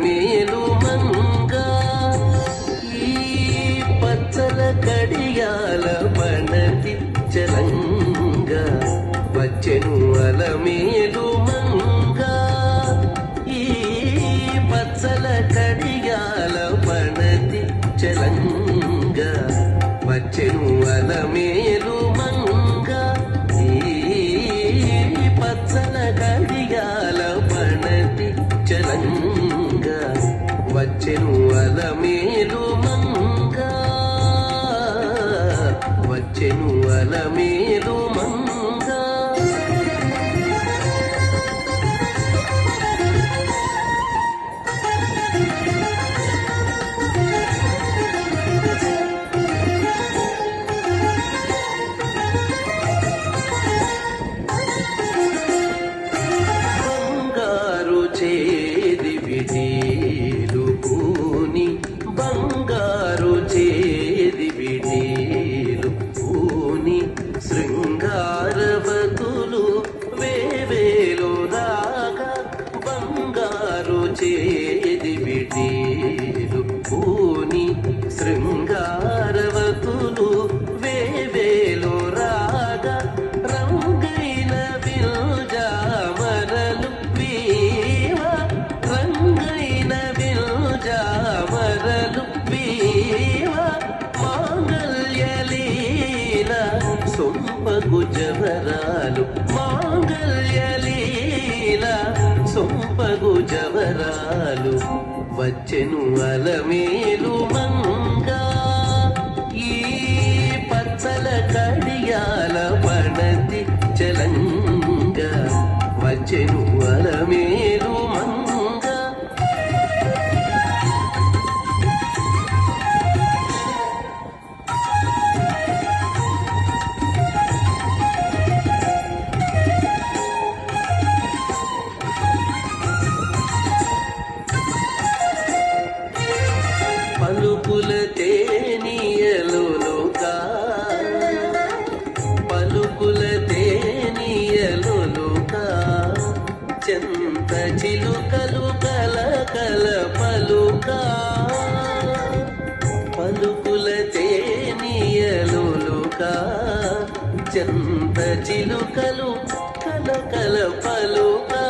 మేలు మంగా ఈ పచ్చల కడియాల పణతి చలంగా వచ్చెను అలమేలు మంగా ఈ పచ్చల కడియాల పణతి చలంగా వచ్చెను అలమేలు మంగా ఈ పచ్చల కడియాల పణతి చలంగా వచ్చెను అలమేలు మంగా వచ్చెను అలమేలు మంగా బంగారు చేది విడీలు పూని బంగారు చేది విడీలు పూని శృంగారవతులు వేవేలు రాగా బంగారు చేది విడీలు పూని శృంగారవతులు వేవేలు రాగా రంగైన విల్జామరలు వీవ రంగైన విల్జామరలు వీవ మాంగళ్యలీల సొంపగు జవరాలు మాంగళ్యలీల సొంపగు జవరాలు వచ్చెను అలమేలు మంగా ఈ పచ్చల కడియాల పణతి చలంగా వచ్చెను అలమేలు మంగా పలుకుల తేనియలుగా పలుకుల తేనియలుగా చెంత చిలుకలు కల కల పలుకా పలుకుల తేనియలుగా చెంత చిలుకలు కల కల పలుకా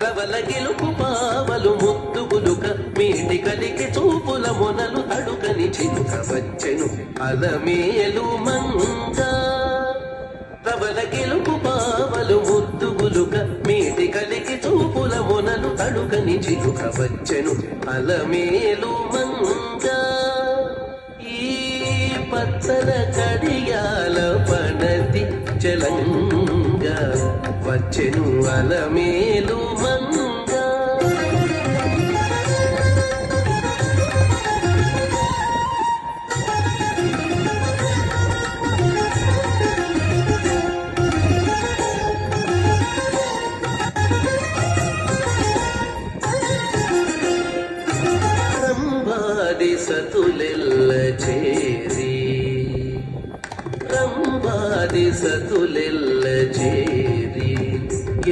ప్రబల గెలుపు పావలు ముద్దుగులుక మీటి కలికి చూపుల మొనలు అడుగని చిలుక వచ్చెను అలమేలు మంగా ప్రబల గెలుపు పావలు ముద్దుగులుక మీటి కలికి చూపుల మొనలు అడుగని చిలుక వచ్చెను అలమేలు మంగా ఈ పచ్చల కడియాల పణతి చలంగా వచ్చెను అలమేలు మంగా రంభాది సతులెల్ల చేరి రంభాది సతులెల్ల చేరి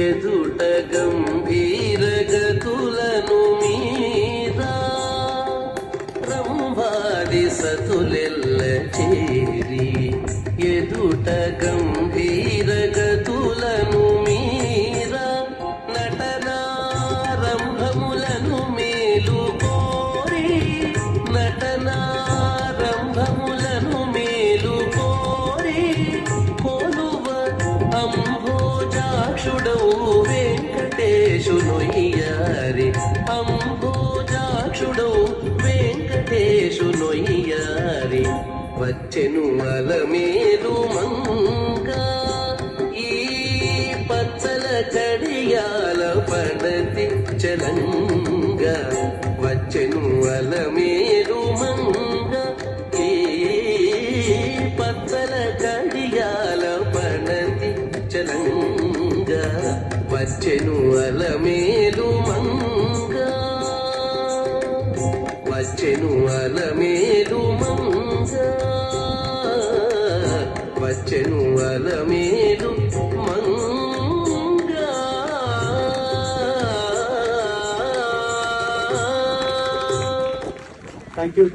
ఎదుట గంభీర గతులను మీరా రంభాది సతులెల్ల చేరి ఎదుట గంభీర గతులను మీరా నటనారంభములను మేలు కోరి నటనారంభములను మేలు కోరి కొలువ అంభోజాక్షుడవు వెంకటేశునొయ్యారి అంభోజాక్షుడవు వెంకటేశునొయ్యారి వచ్చెను అలమేలు మంగా ఈ పచ్చల కడియాల పణతి చలంగా వచ్చెను అలమేలు మంగా ఈ పచ్చల కడియాల పణతి చలంగా వచ్చెను అలమేలు మంగా వచ్చెను అలమేలు మంగా వచ్చెను అలమేలు మంగా థ్యాంక్ యూ.